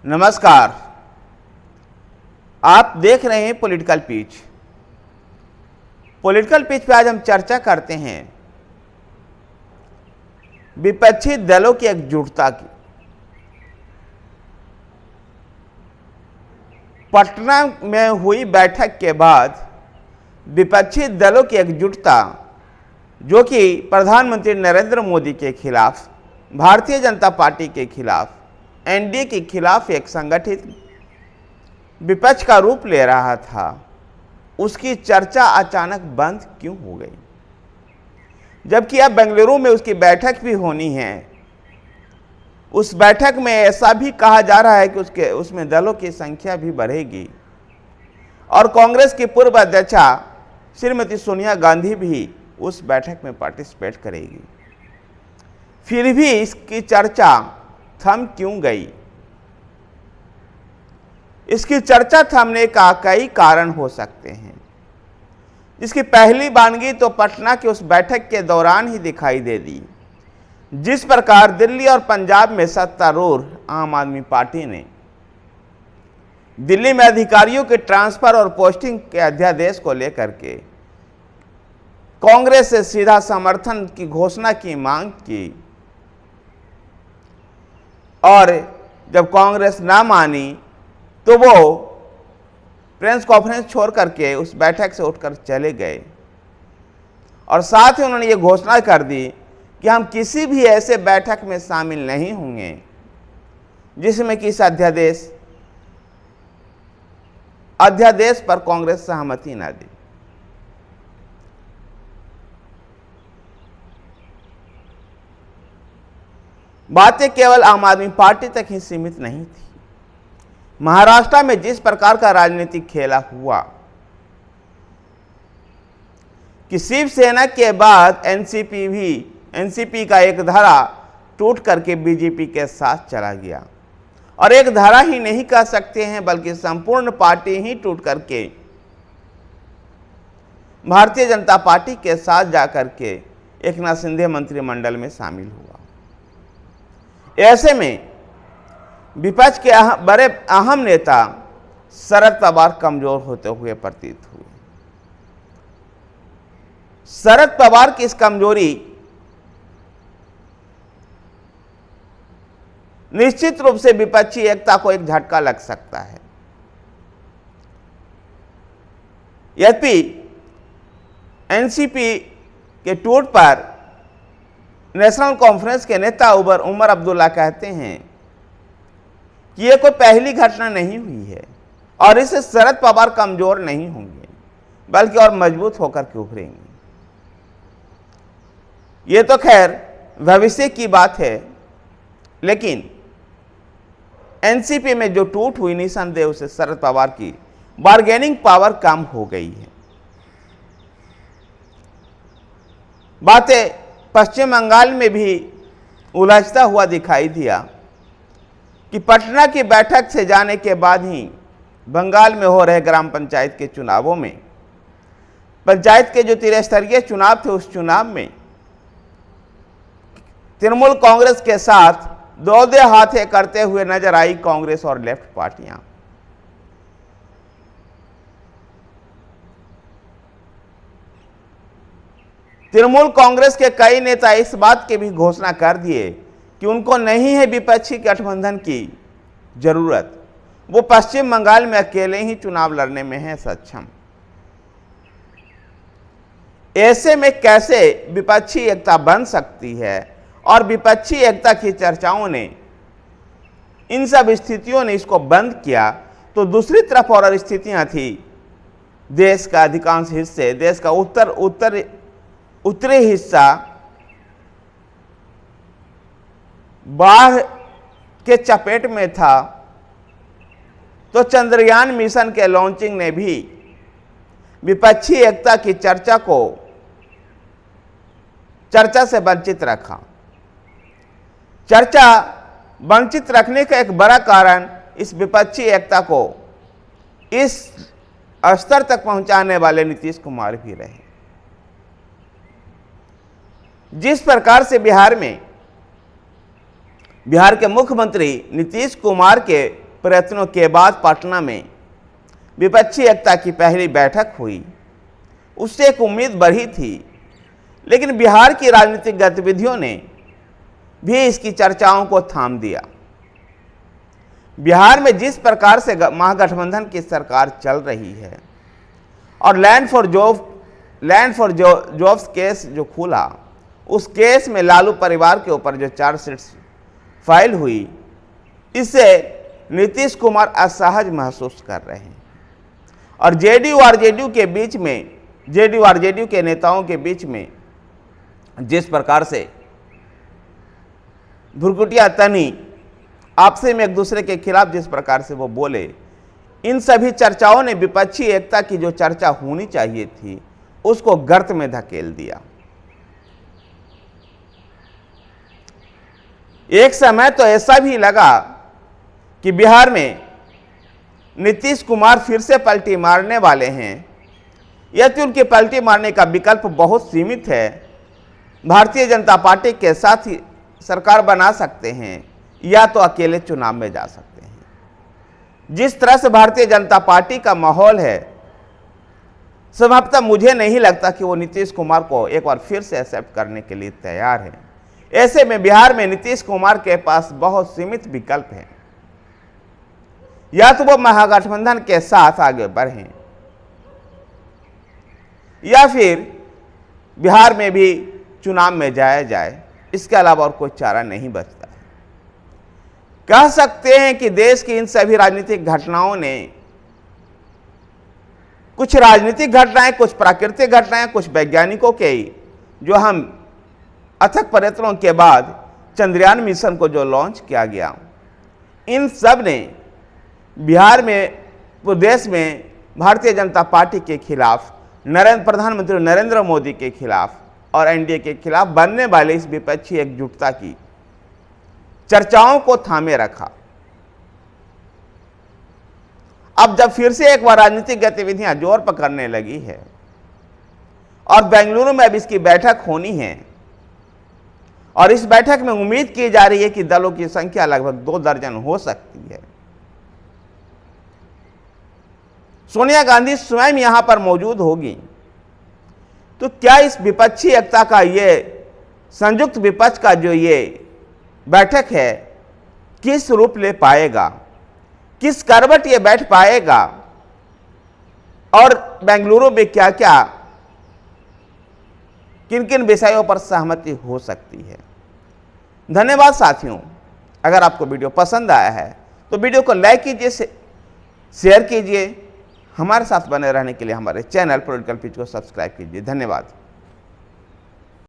नमस्कार। आप देख रहे हैं पॉलिटिकल पिच। पॉलिटिकल पिच पे आज हम चर्चा करते हैं विपक्षी दलों की एकजुटता की। पटना में हुई बैठक के बाद विपक्षी दलों की एकजुटता, जो कि प्रधानमंत्री नरेंद्र मोदी के खिलाफ, भारतीय जनता पार्टी के खिलाफ, एनडीए के खिलाफ एक संगठित विपक्ष का रूप ले रहा था, उसकी चर्चा अचानक बंद क्यों हो गई? जबकि अब बेंगलुरु में उसकी बैठक भी होनी है। उस बैठक में ऐसा भी कहा जा रहा है कि उसमें दलों की संख्या भी बढ़ेगी और कांग्रेस की पूर्व अध्यक्षा श्रीमती सोनिया गांधी भी उस बैठक में पार्टिसिपेट करेगी। फिर भी इसकी चर्चा थम क्यों गई? इसकी चर्चा थमने का कई कारण हो सकते हैं। इसकी पहली वानगी तो पटना की उस बैठक के दौरान ही दिखाई दे दी, जिस प्रकार दिल्ली और पंजाब में सत्तारूढ़ आम आदमी पार्टी ने दिल्ली में अधिकारियों के ट्रांसफर और पोस्टिंग के अध्यादेश को लेकर के कांग्रेस से सीधा समर्थन की घोषणा की मांग की, और जब कांग्रेस ना मानी तो वो प्रेस कॉन्फ्रेंस छोड़ करके उस बैठक से उठकर चले गए और साथ ही उन्होंने ये घोषणा कर दी कि हम किसी भी ऐसे बैठक में शामिल नहीं होंगे जिसमें कि इस अध्यादेश पर कांग्रेस सहमति ना दी। बातें केवल आम आदमी पार्टी तक ही सीमित नहीं थी। महाराष्ट्र में जिस प्रकार का राजनीतिक खेला हुआ कि शिवसेना के बाद एनसीपी का एक धारा टूट करके बीजेपी के साथ चला गया, और एक धारा ही नहीं कह सकते हैं बल्कि संपूर्ण पार्टी ही टूट करके भारतीय जनता पार्टी के साथ जाकर के एकनाथ शिंदे मंत्रिमंडल में शामिल हुआ। ऐसे में विपक्ष के बड़े अहम नेता शरद पवार कमजोर होते हुए प्रतीत हुए। शरद पवार की इस कमजोरी निश्चित रूप से विपक्षी एकता को एक झटका लग सकता है। यद्यपि एनसीपी के टूट पर नेशनल कॉन्फ्रेंस के नेता उमर अब्दुल्ला कहते हैं कि यह कोई पहली घटना नहीं हुई है और इससे शरद पवार कमजोर नहीं होंगे बल्कि और मजबूत होकर के उभरेंगे। ये तो खैर भविष्य की बात है, लेकिन एनसीपी में जो टूट हुई, निसंदेह उससे शरद पवार की बार्गेनिंग पावर कम हो गई है। बातें पश्चिम बंगाल में भी उलझता हुआ दिखाई दिया कि पटना की बैठक से जाने के बाद ही बंगाल में हो रहे ग्राम पंचायत के चुनावों में, पंचायत के जो त्रिस्तरीय चुनाव थे, उस चुनाव में तृणमूल कांग्रेस के साथ दौदे हाथे करते हुए नजर आई कांग्रेस और लेफ्ट पार्टियां। तृणमूल कांग्रेस के कई नेता इस बात की भी घोषणा कर दिए कि उनको नहीं है विपक्षी गठबंधन की जरूरत, वो पश्चिम बंगाल में अकेले ही चुनाव लड़ने में है सक्षम। ऐसे में कैसे विपक्षी एकता बन सकती है? और विपक्षी एकता की चर्चाओं ने, इन सब स्थितियों ने इसको बंद किया। तो दूसरी तरफ और स्थितियां थी, देश का अधिकांश हिस्से, देश का उत्तरी हिस्सा बाढ़ के चपेट में था। तो चंद्रयान मिशन के लॉन्चिंग ने भी विपक्षी एकता की चर्चा से वंचित रखा। चर्चा वंचित रखने का एक बड़ा कारण इस विपक्षी एकता को इस स्तर तक पहुंचाने वाले नीतीश कुमार भी रहे। जिस प्रकार से बिहार के मुख्यमंत्री नीतीश कुमार के प्रयत्नों के बाद पटना में विपक्षी एकता की पहली बैठक हुई। उससे एक उम्मीद बढ़ी थी, लेकिन बिहार की राजनीतिक गतिविधियों ने भी इसकी चर्चाओं को थाम दिया। बिहार में जिस प्रकार से महागठबंधन की सरकार चल रही है और लैंड फॉर जॉब्स केस जो खुला, उस केस में लालू परिवार के ऊपर जो चार्जशीट फाइल हुई, इससे नीतीश कुमार असहज महसूस कर रहे हैं। और जेडीयू आरजेडीयू के बीच में, जेडीयू आरजेडीयू के नेताओं के बीच में जिस प्रकार से भुरकुटिया तनी आपसे में एक दूसरे के खिलाफ जिस प्रकार से वो बोले, इन सभी चर्चाओं ने विपक्षी एकता की जो चर्चा होनी चाहिए थी उसको गर्त में धकेल दिया। एक समय तो ऐसा भी लगा कि बिहार में नीतीश कुमार फिर से पलटी मारने वाले हैं। यदि उनके पलटी मारने का विकल्प बहुत सीमित है, भारतीय जनता पार्टी के साथ ही सरकार बना सकते हैं या तो अकेले चुनाव में जा सकते हैं। जिस तरह से भारतीय जनता पार्टी का माहौल है, संभवतः मुझे नहीं लगता कि वो नीतीश कुमार को एक बार फिर से एक्सेप्ट करने के लिए तैयार है। ऐसे में बिहार में नीतीश कुमार के पास बहुत सीमित विकल्प हैं। या तो वो महागठबंधन के साथ आगे बढ़ें या फिर बिहार में भी चुनाव में जाया जाए, इसके अलावा और कोई चारा नहीं बचता है। कह सकते हैं कि देश की इन सभी राजनीतिक घटनाओं ने, कुछ राजनीतिक घटनाएं, कुछ प्राकृतिक घटनाएं, कुछ वैज्ञानिकों के जो हम अथक प्रयत्नों के बाद चंद्रयान मिशन को जो लॉन्च किया गया, इन सब ने बिहार में, प्रदेश में भारतीय जनता पार्टी के खिलाफ, प्रधानमंत्री नरेंद्र मोदी के खिलाफ और एनडीए के खिलाफ बनने वाले इस विपक्षी एकजुटता की चर्चाओं को थामे रखा। अब जब फिर से एक बार राजनीतिक गतिविधियां जोर पकड़ने लगी है और बेंगलुरु में अब इसकी बैठक होनी है और इस बैठक में उम्मीद की जा रही है कि दलों की संख्या लगभग 2 दर्जन हो सकती है। सोनिया गांधी स्वयं यहां पर मौजूद होगी। तो क्या इस विपक्षी एकता का, ये संयुक्त विपक्ष का जो ये बैठक है, किस रूप ले पाएगा, किस करवट ये बैठ पाएगा और बेंगलुरु में क्या क्या, किन किन विषयों पर सहमति हो सकती है। धन्यवाद साथियों। अगर आपको वीडियो पसंद आया है तो वीडियो को लाइक कीजिए, शेयर कीजिए। हमारे साथ बने रहने के लिए हमारे चैनल पॉलिटिकल पिच को सब्सक्राइब कीजिए। धन्यवाद।